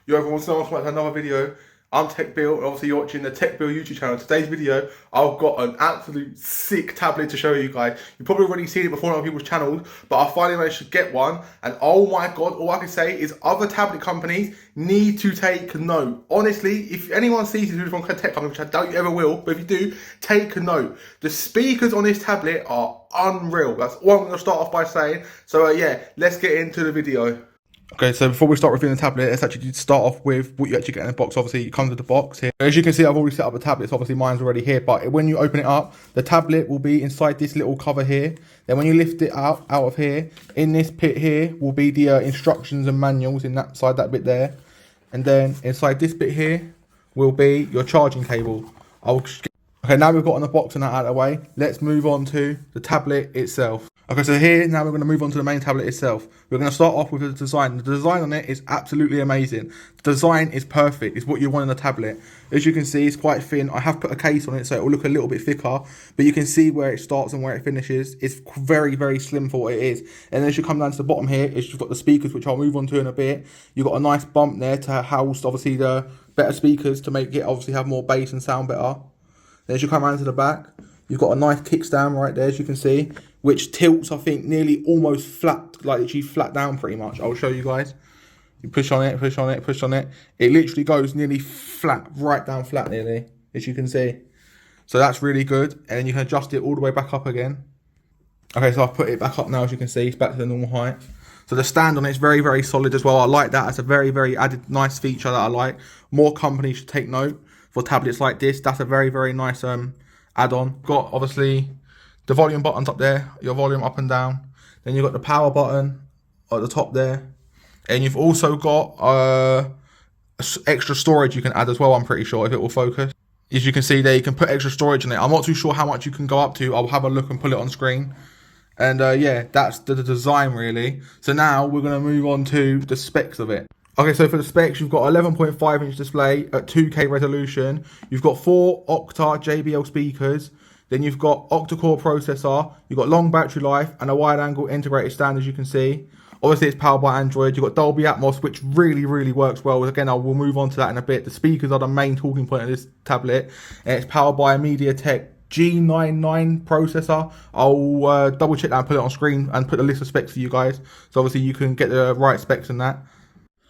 Yo everyone, so welcome back to another video. I'm Tech Bill, and obviously you're watching the Tech Bill YouTube channel. Today's video, I've got an absolute sick tablet to show you guys. You've probably already seen it before on other people's channels, but I finally managed to get one. And oh my god, all I can say is other tablet companies need to take note. Honestly, if anyone sees this from a tech company, which I doubt you ever will, but if you do, take note. The speakers on this tablet are unreal. That's all I'm going to start off by saying. So yeah, let's get into the video. Okay, so before we start reviewing the tablet, let's actually start off with what you actually get in the box. Obviously, it comes with the box here. As you can see, I've already set up the tablet, so obviously mine's already here. But when you open it up, the tablet will be inside this little cover here. Then when you lift it out of here, in this pit here will be the instructions and manuals in that side, that bit there. And then inside this bit here will be your charging cable. Okay, now we've got on the box and that out of the way, let's move on to the tablet itself. Okay, so here, now we're going to move on to the main tablet itself. We're going to start off with the design. The design on it is absolutely amazing. The design is perfect. It's what you want in a tablet. As you can see, it's quite thin. I have put a case on it so it will look a little bit thicker, but you can see where it starts and where it finishes. It's very, very slim for what it is. And as you come down to the bottom here, you've got the speakers, which I'll move on to in a bit. You've got a nice bump there to house, obviously, the better speakers to make it obviously have more bass and sound better. Then as you come around to the back, you've got a nice kickstand right there, as you can see, which tilts, I think, nearly almost flat, like literally flat down pretty much. I'll show you guys. You push on it, push on it, push on it. It literally goes nearly flat, right down flat nearly, as you can see. So that's really good. And then you can adjust it all the way back up again. Okay, so I've put it back up now, as you can see. It's back to the normal height. So the stand on it is very, very solid as well. I like that. It's a very, very added nice feature that I like. More companies should take note for tablets like this. That's a very, very nice add-on. Got obviously the volume buttons up there, your volume up and down. Then you've got the power button at the top there. And you've also got extra storage you can add as well, I'm pretty sure, if it will focus. As you can see there, you can put extra storage in it. I'm not too sure how much you can go up to. I'll have a look and pull it on screen. And yeah, that's the design really. So now we're going to move on to the specs of it. Okay, so for the specs, you've got 11.5 inch display at 2K resolution. You've got 4 octa JBL speakers. Then you've got octa-core processor. You've got long battery life and a wide angle integrated stand, as you can see. Obviously, it's powered by Android. You've got Dolby Atmos, which really, really works well. Again, we'll move on to that in a bit. The speakers are the main talking point of this tablet. And it's powered by a MediaTek G99 processor. I'll double check that and put it on screen and put a list of specs for you guys. So obviously you can get the right specs in that.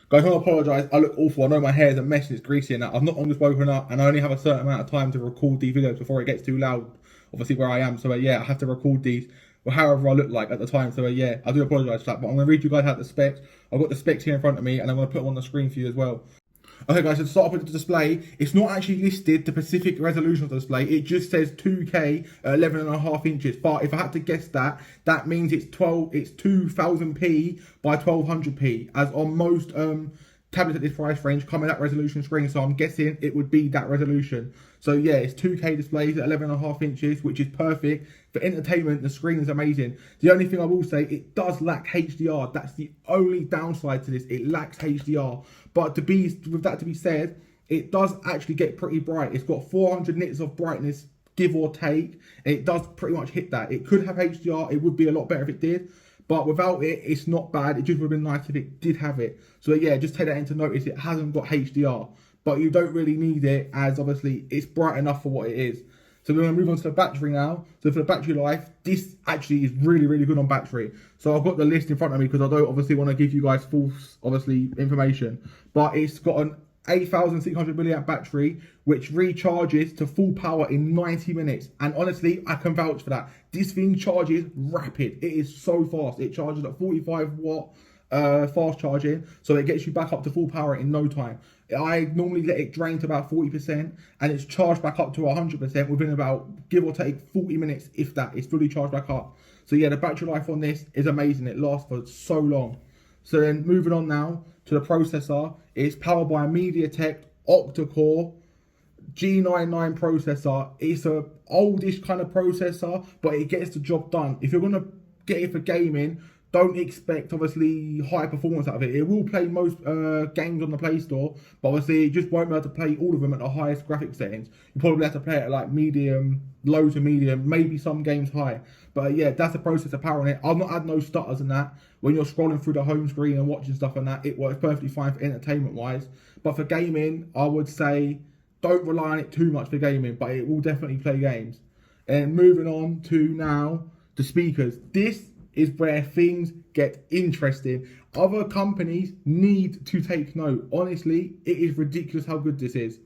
Guys, I want to apologise. I look awful. I know my hair is a mess and it's greasy and that. I've not just woken up and I only have a certain amount of time to record these videos before it gets too loud, obviously, where I am. So yeah, I have to record these however I look like at the time. So yeah, I do apologise for that. But I'm going to read you guys out the specs. I've got the specs here in front of me and I'm going to put them on the screen for you as well. Okay guys, so to start off with the display, it's not actually listed the specific resolution of the display. It just says 2K at 11.5 inches. But if I had to guess that, that means it's 2000p by 1200p, as on most tablets at this price range come in that resolution screen. So I'm guessing it would be that resolution. So yeah, it's 2K displays at 11.5 inches, which is perfect. For entertainment, the screen is amazing. The only thing I will say, it does lack HDR. That's the only downside to this. It lacks HDR. But with that to be said, it does actually get pretty bright. It's got 400 nits of brightness, give or take. And it does pretty much hit that. It could have HDR. It would be a lot better if it did. But without it, it's not bad. It just would have been nice if it did have it. So yeah, just take that into notice. It hasn't got HDR. But you don't really need it, as obviously it's bright enough for what it is. So we're going to move on to the battery now. So for the battery life, this actually is really, really good on battery. So I've got the list in front of me because I don't obviously want to give you guys false, obviously, information. But it's got an 8,600 milliamp battery, which recharges to full power in 90 minutes. And honestly, I can vouch for that. This thing charges rapid. It is so fast. It charges at 45 watt fast charging. So it gets you back up to full power in no time. I normally let it drain to about 40% and it's charged back up to 100% within about, give or take, 40 minutes, if that. It's fully charged back up. So yeah, the battery life on this is amazing. It lasts for so long. So then moving on now to the processor, it's powered by a MediaTek octa-core G99 processor. It's a oldish kind of processor, but it gets the job done. If you're going to get it for gaming, don't expect obviously high performance out of it. It will play most games on the Play Store, but obviously it just won't be able to play all of them at the highest graphic settings. You probably have to play it at like medium, low to medium, maybe some games high. But yeah, that's the processor power on it. I've not had no stutters in that. When you're scrolling through the home screen and watching stuff on that, it works perfectly fine for entertainment wise. But for gaming, I would say don't rely on it too much for gaming, but it will definitely play games. And moving on to now the speakers. This is where things get interesting. Other companies need to take note. Honestly, it is ridiculous how good this is.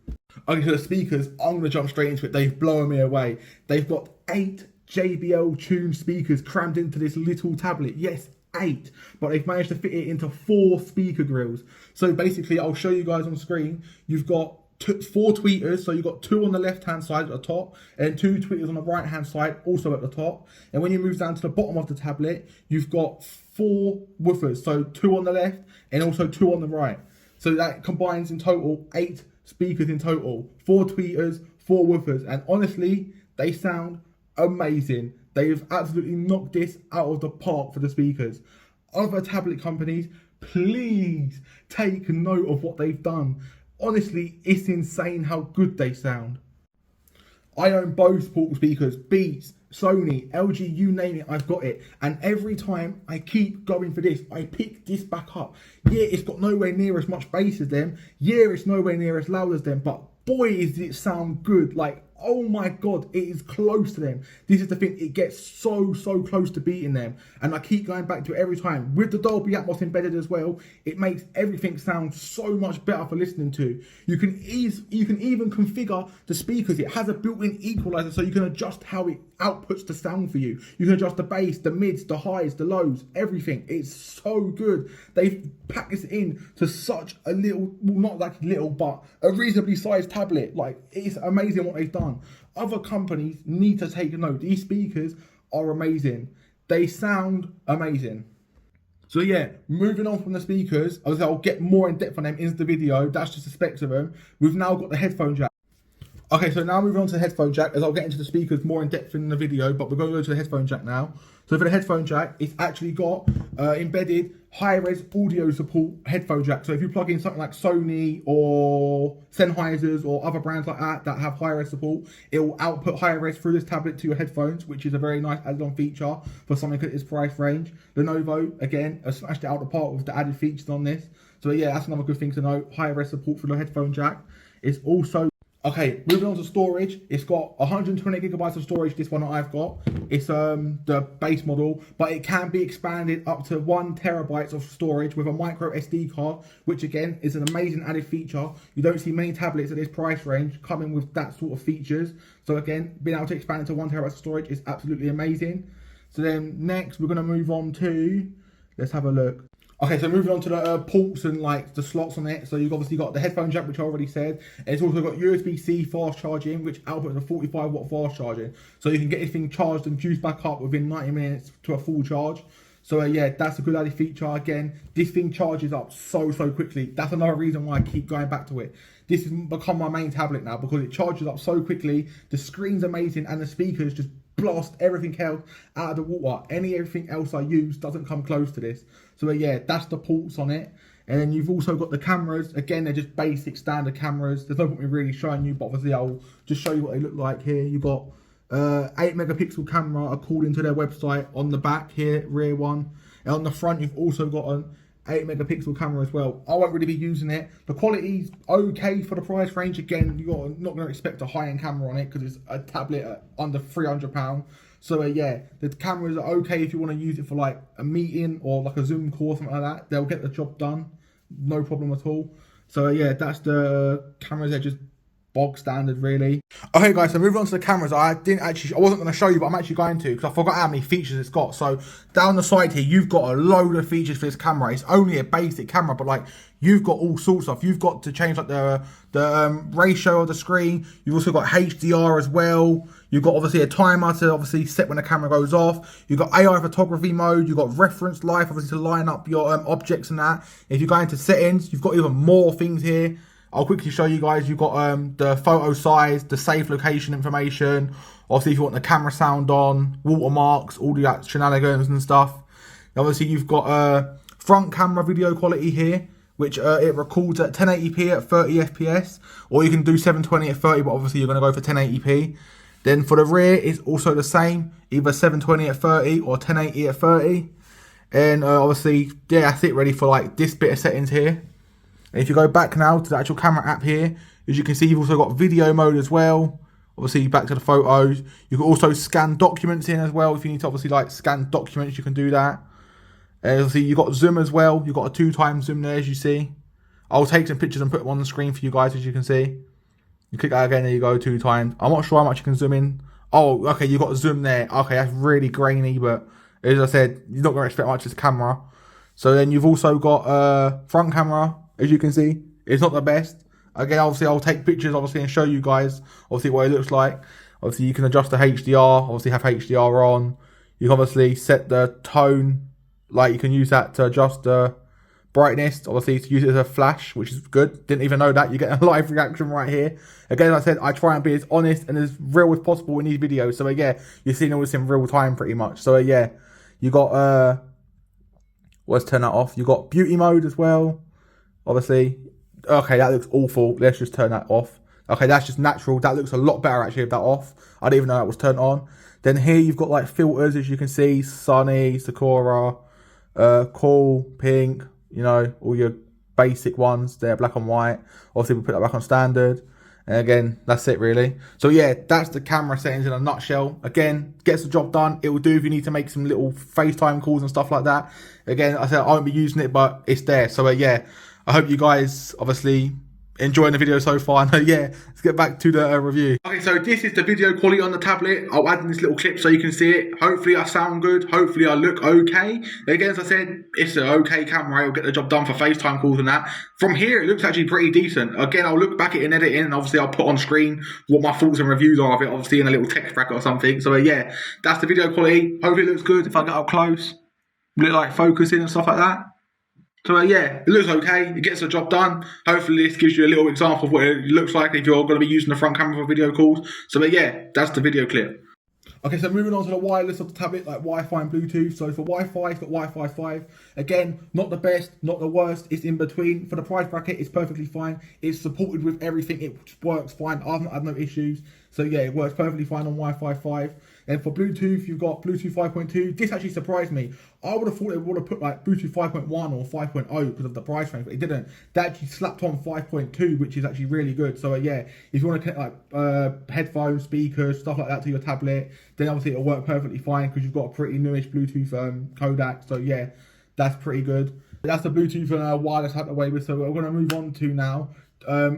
Okay, so the speakers, I'm going to jump straight into it. They've blown me away. They've got 8 JBL tuned speakers crammed into this little tablet. Yes, 8. But they've managed to fit it into 4 speaker grills. So basically, I'll show you guys on screen. You've got 4 tweeters, so you've got 2 on the left hand side at the top and 2 tweeters on the right hand side also at the top. And when you move down to the bottom of the tablet, you've got 4 woofers, so 2 on the left and also 2 on the right. So that combines in total 8 speakers in total, 4 tweeters, 4 woofers, and honestly they sound amazing. They've absolutely knocked this out of the park for the speakers. Other tablet companies, please take note of what they've done. Honestly, it's insane how good they sound. I own both portable speakers, Beats, Sony, LG, you name it, I've got it. And every time I keep going for this, I pick this back up. Yeah, it's got nowhere near as much bass as them. Yeah, it's nowhere near as loud as them, but boy, is it sound good. Like, oh my God, it is close to them. This is the thing, it gets so close to beating them. And I keep going back to it every time. With the Dolby Atmos embedded as well, it makes everything sound so much better for listening to. You can even configure the speakers. It has a built-in equalizer, so you can adjust how it outputs the sound for you. You can adjust the bass, the mids, the highs, the lows, everything. It's so good. They've packed this in to such a little, well, not like little, but a reasonably sized tablet. Like, it's amazing what they've done. Other companies need to take a note. These speakers are amazing. They sound amazing. So yeah, moving on from the speakers, I'll get more in depth on them in the video. That's just the specs of them. We've now got the headphone jack. Okay, so now moving on to the headphone jack, as I'll get into the speakers more in depth in the video, but we're going to go to the headphone jack now. So for the headphone jack, it's actually got embedded high-res audio support headphone jack. So if you plug in something like Sony or Sennheisers or other brands like that have high-res support, it will output high-res through this tablet to your headphones, which is a very nice added-on feature for something at its price range. Lenovo, again, has smashed it out of the park with the added features on this. So yeah, that's another good thing to know. High-res support for the headphone jack. It's also... Okay, moving on to storage, it's got 128 gigabytes of storage, this one that I've got. It's the base model, but it can be expanded up to 1 terabyte of storage with a micro SD card, which again is an amazing added feature. You don't see many tablets at this price range coming with that sort of features. So again, being able to expand it to 1 terabyte of storage is absolutely amazing. So then next we're going to move on to, let's have a look. Okay, so moving on to the ports and like the slots on it. So you've obviously got the headphone jack, which I already said. And it's also got USB-C fast charging, which outputs a 45 watt fast charging. So you can get this thing charged and juiced back up within 90 minutes to a full charge. So yeah, that's a good added feature. Again, this thing charges up so quickly. That's another reason why I keep going back to it. This has become my main tablet now because it charges up so quickly. The screen's amazing and the speakers just blast everything else out of the water. Everything else I use doesn't come close to this. So yeah, that's the ports on it. And then you've also got the cameras. Again, they're just basic standard cameras. There's no point in really showing you, but obviously I'll just show you what they look like here. You've got 8 megapixel camera according to their website on the back here, rear one. And on the front, you've also got an 8 megapixel camera as well. I won't really be using it. The quality's okay for the price range. Again, you're not going to expect a high-end camera on it because it's a tablet at under £300. So yeah, the cameras are okay if you want to use it for like a meeting or like a Zoom call or something like that. They'll get the job done, no problem at all. So yeah, that's the cameras. They're just bog standard really. Okay guys, so moving on to the cameras, I wasn't going to show you, but I'm actually going to because I forgot how many features it's got. So down the side here, you've got a load of features for this camera. It's only a basic camera, but like you've got all sorts of stuff. You've got to change like the ratio of the screen. You've also got HDR as well. You've got obviously a timer to obviously set when the camera goes off. You've got AI photography mode. You've got reference life, obviously to line up your objects and that. If you go into settings, you've got even more things here. I'll quickly show you guys. You've got the photo size, the safe location information. Obviously, if you want the camera sound on, watermarks, all the shenanigans and stuff. Obviously, you've got front camera video quality here, which it records at 1080p at 30 FPS, or you can do 720 at 30, but obviously you're going to go for 1080p. Then for the rear, it's also the same, either 720 at 30 or 1080 at 30. And obviously, yeah, that's it really for like this bit of settings here. And if you go back now to the actual camera app here, as you can see, you've also got video mode as well. Obviously, back to the photos. You can also scan documents in as well. If you need to obviously like scan documents, you can do that. And obviously, you've got zoom as well. You've got a 2x zoom there, as you see. I'll take some pictures and put them on the screen for you guys, as you can see. You click that again, there you go, 2x. I'm not sure how much you can zoom in. Oh, okay, you got zoom there. Okay, that's really grainy, but as I said, you're not going to expect much of this camera. So then you've also got front camera, as you can see. It's not the best. Again, obviously, I'll take pictures, obviously, and show you guys, obviously, what it looks like. Obviously, you can adjust the HDR, obviously have HDR on. You can obviously set the tone, like you can use that to adjust the brightness, obviously to use it as a flash, which is good. Didn't even know that. You get a live reaction right here. Again, like I said, I try and be as honest and as real as possible in these videos. So yeah, you're seeing all this in real time pretty much. So yeah, you got let's turn that off. You got beauty mode as well. Obviously, okay, that looks awful. Let's just turn that off. Okay, that's just natural. That looks a lot better actually with that off. I didn't even know that was turned on. Then here you've got like filters, as you can see, sunny, Sakura, cool, pink, you know, all your basic ones there, black and white. Obviously, we'll put that back on standard. And again, that's it really. So yeah, that's the camera settings in a nutshell. Again, gets the job done. It will do if you need to make some little FaceTime calls and stuff like that. Again, I said I won't be using it, but it's there. So yeah, I hope you guys obviously enjoying the video so far. And yeah, let's get back to the review. Okay, so this is the video quality on the tablet. I'll add in this little clip so you can see it. Hopefully I sound good. Hopefully I look okay. Again, as I said, it's an okay camera. It'll get the job done for FaceTime calls and that. From here, it looks actually pretty decent. Again, I'll look back at it in editing, and obviously I'll put on screen what my thoughts and reviews are of it, obviously in a little text bracket or something. So yeah, that's the video quality. Hopefully it looks good. If I get up close, look like focusing and stuff like that. So yeah, it looks okay, it gets the job done. Hopefully this gives you a little example of what it looks like if you're going to be using the front camera for video calls. So yeah, that's the video clip. Okay, so moving on to the wireless of the tablet, like Wi-Fi and Bluetooth. So for Wi-Fi, it's got Wi-Fi 5. Again, not the best, not the worst, it's in between. For the price bracket, it's perfectly fine. It's supported with everything, it works fine. I've not had no issues. So yeah, it works perfectly fine on Wi-Fi 5. And for Bluetooth, you've got Bluetooth 5.2. This actually surprised me. I would have thought they would have put like Bluetooth 5.1 or 5.0 because of the price range, but it didn't. They actually slapped on 5.2, which is actually really good. So yeah, if you want to connect like headphones, speakers, stuff like that to your tablet, then obviously it'll work perfectly fine because you've got a pretty newish Bluetooth codec. So yeah, that's pretty good. That's the Bluetooth and wireless out the way with. So we're going to move on to now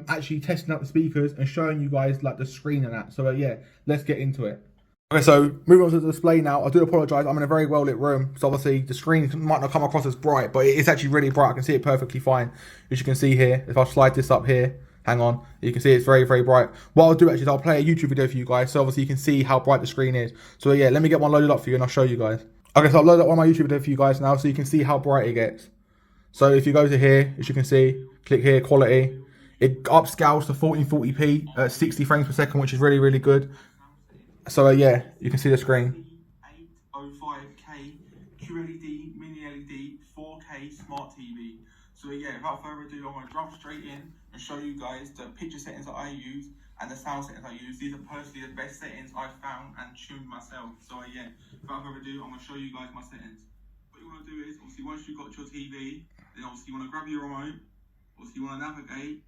actually testing out the speakers and showing you guys like the screen and that. So yeah, let's get into it. Okay, so moving on to the display now. I do apologise, I'm in a very well lit room, so obviously the screen might not come across as bright, but it's actually really bright. I can see it perfectly fine, as you can see here. If I slide this up here, hang on, you can see it's very, very bright. What I'll do actually is I'll play a YouTube video for you guys, so obviously you can see how bright the screen is. So yeah, let me get one loaded up for you and I'll show you guys. Okay, so I've loaded up one of my YouTube videos for you guys now, so you can see how bright it gets. So if you go to here, as you can see, click here, quality. It upscales to 1440p at 60 frames per second, which is really, really good. So yeah, you can see the screen. 805K QLED, mini LED, 4K smart TV. So yeah, without further ado, I'm going to jump straight in and show you guys the picture settings that I use and the sound settings I use. These are personally the best settings I've found and tuned myself. So yeah, without further ado, I'm going to show you guys my settings. What you want to do is, obviously once you've got your TV, then obviously you want to grab your remote, obviously you want to navigate.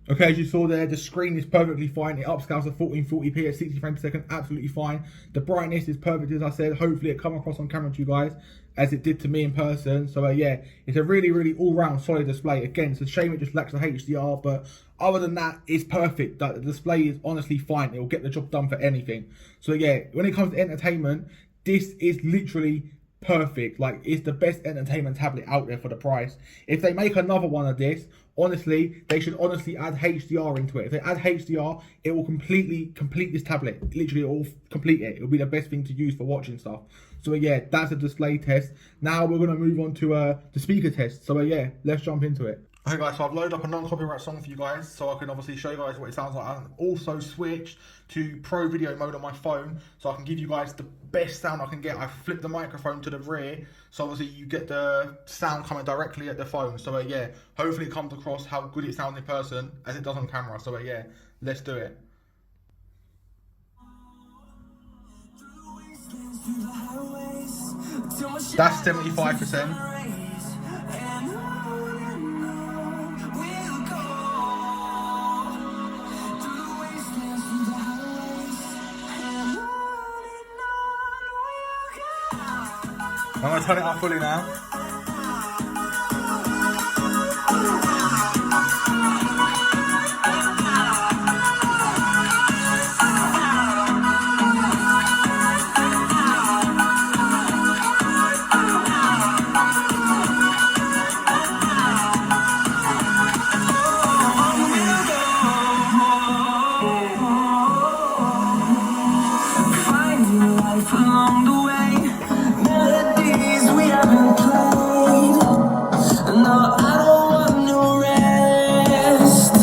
Okay, as you saw there, the screen is perfectly fine. It upscales to 1440p at 60 frames per second, absolutely fine. The brightness is perfect, as I said. Hopefully it come across on camera to you guys, as it did to me in person. So yeah, it's a really, really all-round solid display. Again, it's a shame it just lacks the HDR, but other than that, it's perfect. The display is honestly fine. It will get the job done for anything. So yeah, when it comes to entertainment, this is literally perfect. Like, it's the best entertainment tablet out there for the price. If they make another one of this, honestly, they should honestly add HDR into it. If they add HDR, it will completely complete this tablet. Literally, it will complete it. It will be the best thing to use for watching stuff. So yeah, that's a display test. Now we're going to move on to the speaker test. So yeah, let's jump into it. Okay guys, so I've loaded up a non-copyright song for you guys, so I can obviously show you guys what it sounds like. I've also switched to pro video mode on my phone, so I can give you guys the best sound I can get. I flipped the microphone to the rear, so obviously you get the sound coming directly at the phone. So yeah, hopefully it comes across how good it sounds in person as it does on camera. So yeah, let's do it. That's 75%. I'm going to turn it up fully now. Along the way, melodies we haven't played. No, I don't want no rest.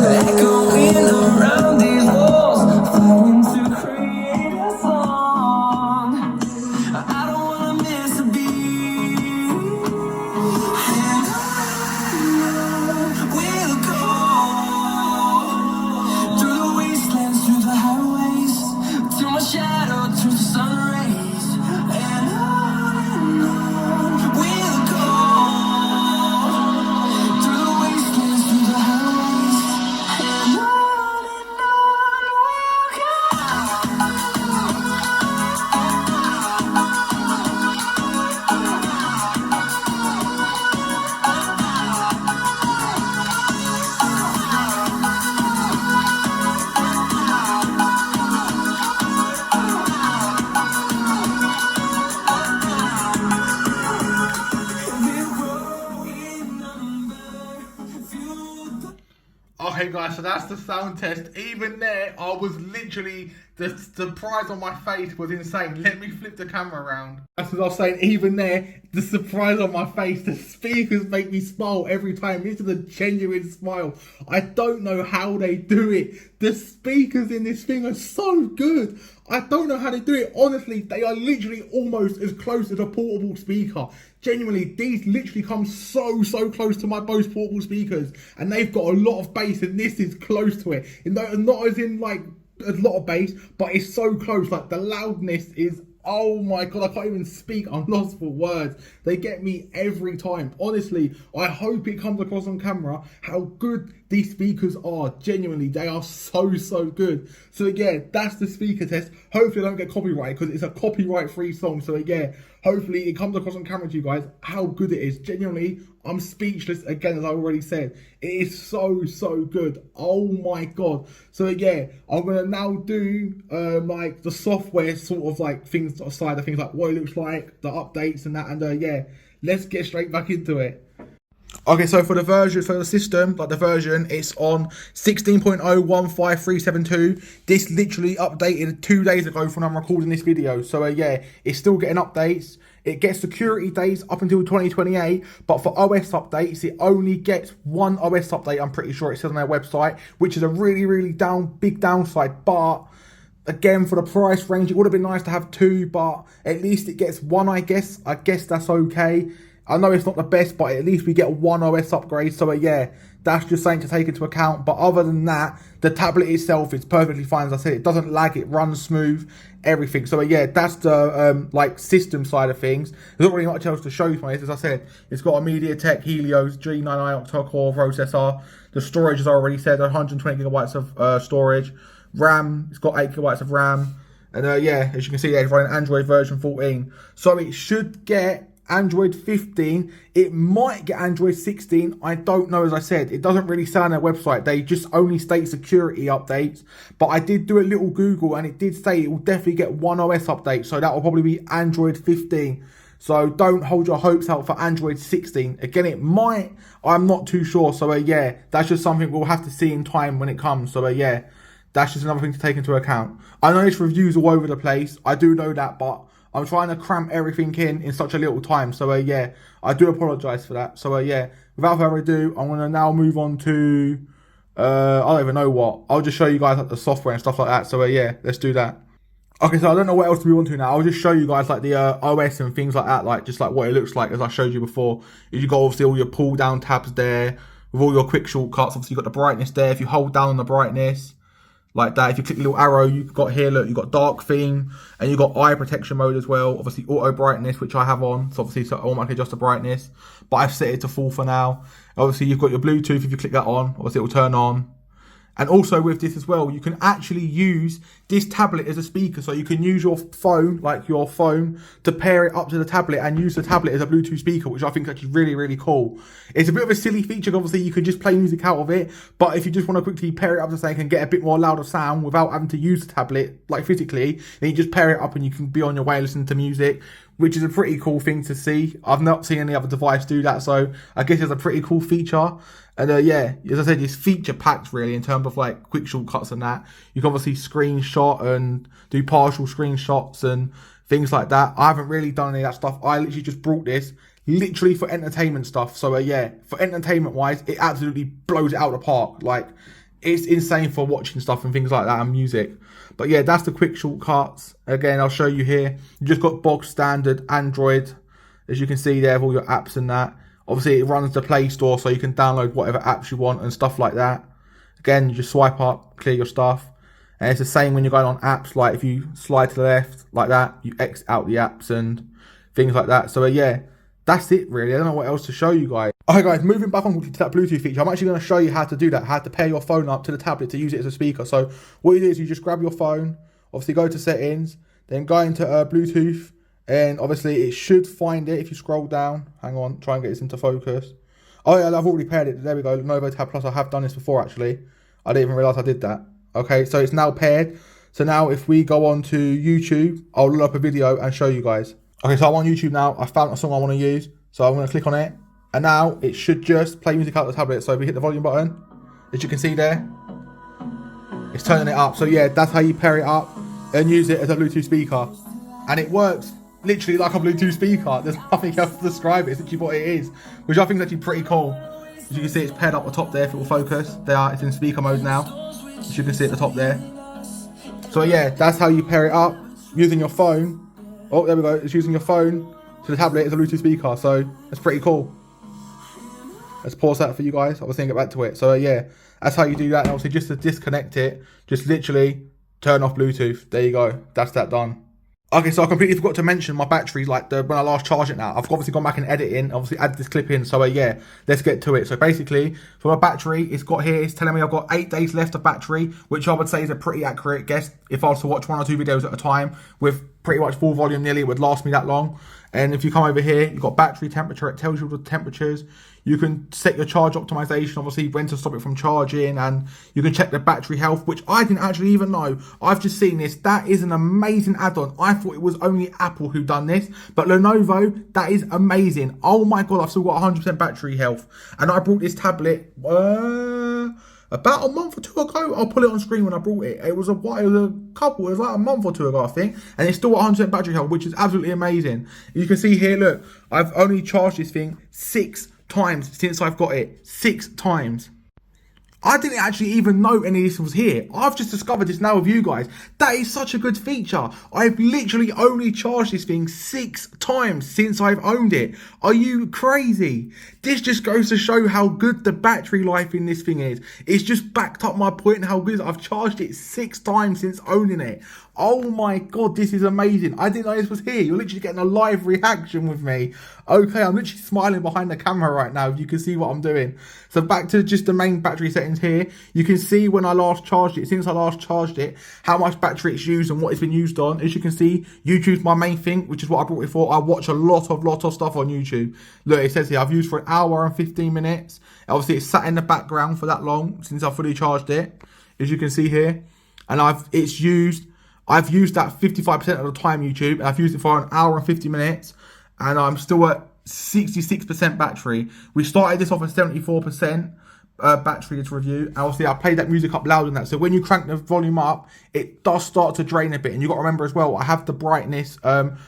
Echoing around these walls, fighting to create a song. I don't wanna miss a beat. And on we'll go through the wastelands, through the highways, till my shadow turns to sun rays. And on we'll go through the wastelands, through the highways. And on we'll go. Okay guys, so that's the sound test. Even there, I was literally, the surprise on my face was insane. Let me flip the camera around. That's what I was saying, even there, the surprise on my face, the speakers make me smile every time. This is a genuine smile. I don't know how they do it. The speakers in this thing are so good. I don't know how they do it. Honestly, they are literally almost as close as a portable speaker. Genuinely, these literally come so close to my Bose portable speakers, and they've got a lot of bass, and this is close to it. Not as in like a lot of bass, but it's so close. Like the loudness is, oh my god, I can't even speak. I'm lost for words. They get me every time. Honestly, I hope it comes across on camera how good these speakers are. Genuinely, they are so good. So yeah, that's the speaker test. Hopefully I don't get copyrighted because it's a copyright free song. So yeah, hopefully it comes across on camera to you guys how good it is. Genuinely, I'm speechless again, as I already said. It is so good. Oh my god. So yeah, I'm gonna now do like the software sort of like things aside of things like what it looks like, the updates and that, and yeah, let's get straight back into it. Okay, so for the version, for the system, like the version, it's on 16.015372. This literally updated 2 days ago from when I'm recording this video. So yeah, it's still getting updates. It gets security days up until 2028, but for OS updates, it only gets one OS update, I'm pretty sure it says on their website, which is a really big downside. But again, for the price range, it would have been nice to have two, but at least it gets one, I guess. I guess that's okay. I know it's not the best, but at least we get one OS upgrade. So yeah, that's just something to take into account. But other than that, the tablet itself is perfectly fine. As I said, it doesn't lag, it runs smooth, everything. So yeah, that's the like system side of things. There's not really much else to show you from this. As I said, it's got a MediaTek Helios G9i octa-core processor. The storage, as I already said, 120 gigabytes of storage. RAM, it's got 8 gigabytes of RAM. And yeah, as you can see there, it's running Android version 14. So it should get Android 15. It might get Android 16. I don't know. As I said, it doesn't really say on their website. They just only state security updates. But I did do a little Google and it did say it will definitely get one OS update. So that will probably be Android 15. So don't hold your hopes out for Android 16. Again, it might. I'm not too sure. So yeah, that's just something we'll have to see in time when it comes. So yeah, that's just another thing to take into account. I know this review's all over the place. I do know that, but I'm trying to cram everything in such a little time. So yeah, I do apologise for that. So yeah, without further ado, I'm gonna now move on to I don't even know what. I'll just show you guys like the software and stuff like that. So yeah, let's do that. Okay, so I don't know what else to move on to now. I'll just show you guys like the OS and things like that, like just like what it looks like as I showed you before. You got obviously all your pull down tabs there with all your quick shortcuts. Obviously you got the brightness there. If you hold down on the brightness like that, if you click the little arrow, you've got here, look, you've got dark theme and you've got eye protection mode as well. Obviously auto brightness, which I have on, so obviously so automatically adjust the brightness, but I've set it to full for now. Obviously you've got your Bluetooth. If you click that on, obviously it will turn on. And also with this as well, you can actually use this tablet as a speaker. So you can use your phone, like your phone, to pair it up to the tablet and use the tablet as a Bluetooth speaker, which I think is actually really, really cool. It's a bit of a silly feature. Obviously, you can just play music out of it. But if you just want to quickly pair it up to something and get a bit more louder sound without having to use the tablet, like physically, then you just pair it up and you can be on your way listening to music, which is a pretty cool thing to see. I've not seen any other device do that, so I guess it's a pretty cool feature. And yeah, as I said, it's feature packed really in terms of like quick shortcuts and that. You can obviously screenshot and do partial screenshots and things like that. I haven't really done any of that stuff. I literally just brought this literally for entertainment stuff. So yeah, for entertainment wise, it absolutely blows it out of the park. Like, it's insane for watching stuff and things like that and music. But yeah, that's the quick shortcuts. Again, I'll show you here. You just got box standard Android, as you can see there, with all your apps and that. Obviously, it runs the Play Store, so you can download whatever apps you want and stuff like that. Again, you just swipe up, clear your stuff. And it's the same when you're going on apps, like if you slide to the left, like that, you exit out the apps and things like that. So yeah, that's it really. I don't know what else to show you guys. Okay guys, moving back on to that Bluetooth feature, I'm actually going to show you how to do that, how to pair your phone up to the tablet to use it as a speaker. So what you do is you just grab your phone, obviously go to settings, then go into Bluetooth, and obviously it should find it if you scroll down. Hang on, try and get this into focus. Oh yeah, I've already paired it. There we go, Lenovo Tab Plus. I have done this before actually. I didn't even realise I did that. Okay, so it's now paired. So now if we go on to YouTube, I'll load up a video and show you guys. Okay, so I'm on YouTube now. I found a song I want to use. So I'm going to click on it. And now it should just play music out of the tablet. So if we hit the volume button, as you can see there, it's turning it up. So yeah, that's how you pair it up and use it as a Bluetooth speaker. And it works literally like a Bluetooth speaker. There's nothing else to describe it. It's literally what it is, which I think is actually pretty cool. As you can see, it's paired up the top there if it will focus. It's in speaker mode now. As you can see at the top there. So yeah, that's how you pair it up using your phone. Oh, there we go. It's using your phone to the tablet as a Bluetooth speaker. So that's pretty cool. Let's pause that for you guys. I was going to get back to it. So yeah, that's how you do that. And obviously just to disconnect it, just literally turn off Bluetooth. There you go. That's that done. Okay, so I completely forgot to mention my battery, like when I last charged it now. I've obviously gone back and editing, obviously add this clip in. So yeah, let's get to it. So basically, for my battery, it's got here, it's telling me I've got 8 days left of battery, which I would say is a pretty accurate guess. If I was to watch 1 or 2 videos at a time with pretty much full volume nearly, it would last me that long. And if you come over here, you've got battery temperature. It tells you the temperatures. You can set your charge optimization, obviously when to stop it from charging, and you can check the battery health, which I didn't actually even know. I've just seen this. That is an amazing add-on. I thought it was only Apple who done this, but Lenovo, that is amazing. Oh my God, I've still got 100% battery health. And I brought this tablet about a month or 2 ago. I'll pull it on screen when I brought it. It was a like a month or 2 ago, I think. And it's still got 100% battery health, which is absolutely amazing. You can see here, look, I've only charged this thing 6 times since I've got it. 6 times. I didn't actually even know any of this was here. I've just discovered this now with you guys. That is such a good feature. I've literally only charged this thing 6 times since I've owned it. Are you crazy? This just goes to show how good the battery life in this thing is. It's just backed up my point how good I've charged it 6 times since owning it. Oh my God, this is amazing. I didn't know this was here. You're literally getting a live reaction with me. Okay, I'm literally smiling behind the camera right now. You can see what I'm doing. So back to just the main battery settings here. You can see when I last charged it, since I last charged it, how much battery it's used and what it's been used on. As you can see, YouTube's my main thing, which is what I brought it for. I watch a lot of stuff on YouTube. Look, it says here, I've used for 1 hour and 15 minutes. Obviously, it's sat in the background for that long since I fully charged it. As you can see here. And I've used that 55% of the time, YouTube, and I've used it for 1 hour and 50 minutes, and I'm still at 66% battery. We started this off at 74% battery to review, and obviously I played that music up loud and that, so when you crank the volume up, it does start to drain a bit, and you've got to remember as well, I have the brightness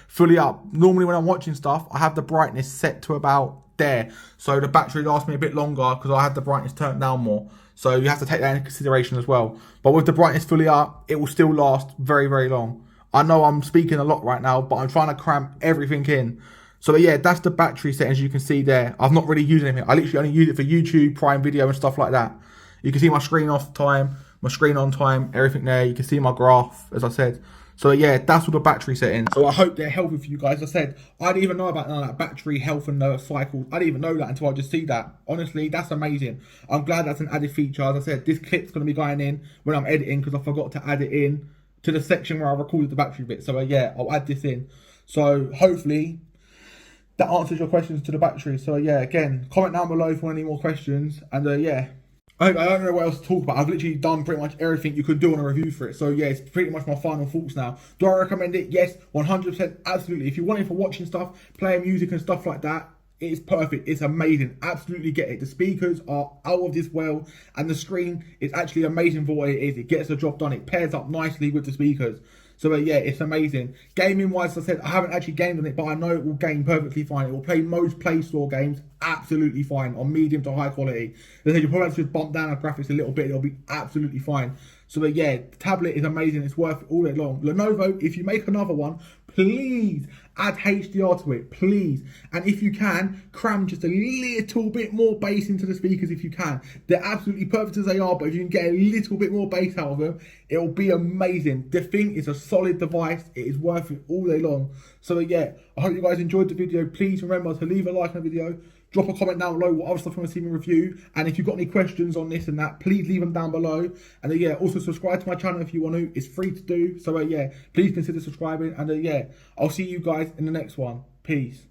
fully up. Normally when I'm watching stuff, I have the brightness set to about there. So the battery lasts me a bit longer because I had the brightness turned down more. So you have to take that into consideration as well. But with the brightness fully up, it will still last very, very long. I know I'm speaking a lot right now, but I'm trying to cram everything in. So yeah, that's the battery settings you can see there. I've not really used anything. I literally only use it for YouTube, Prime Video and stuff like that. You can see my screen off time, my screen on time, everything there. You can see my graph, as I said. So yeah, that's all the battery settings. So I hope they're helpful for you guys. As I said, I didn't even know about none of that battery health and cycles. I didn't even know that until I just see that. Honestly, that's amazing. I'm glad that's an added feature. As I said, this clip's going to be going in when I'm editing because I forgot to add it in to the section where I recorded the battery bit. So yeah, I'll add this in. So hopefully that answers your questions to the battery. So yeah, again, comment down below if you want any more questions. And yeah, I don't know what else to talk about. I've literally done pretty much everything you could do on a review for it. So yeah, it's pretty much my final thoughts now. Do I recommend it? Yes, 100%, absolutely. If you want it for watching stuff, playing music and stuff like that, it is perfect. It's amazing. Absolutely get it. The speakers are out of this world, and the screen is actually amazing for what it is. It gets the job done. It pairs up nicely with the speakers. So yeah, it's amazing. Gaming wise, as I said, I haven't actually gamed on it, but I know it will game perfectly fine. It will play most Play Store games absolutely fine on medium to high quality. As I said, you probably have to just bump down the graphics a little bit. It'll be absolutely fine. So yeah, the tablet is amazing. It's worth it all day long. Lenovo, if you make another one, please add HDR to it, please. And if you can, cram just a little bit more bass into the speakers if you can. They're absolutely perfect as they are, but if you can get a little bit more bass out of them, it'll be amazing. The thing is a solid device. It is worth it all day long. So yeah, I hope you guys enjoyed the video. Please remember to leave a like on the video. Drop a comment down below what other stuff you want to see me review. And if you've got any questions on this and that, please leave them down below. And yeah, also subscribe to my channel if you want to. It's free to do. So yeah, please consider subscribing. And yeah, I'll see you guys in the next one. Peace.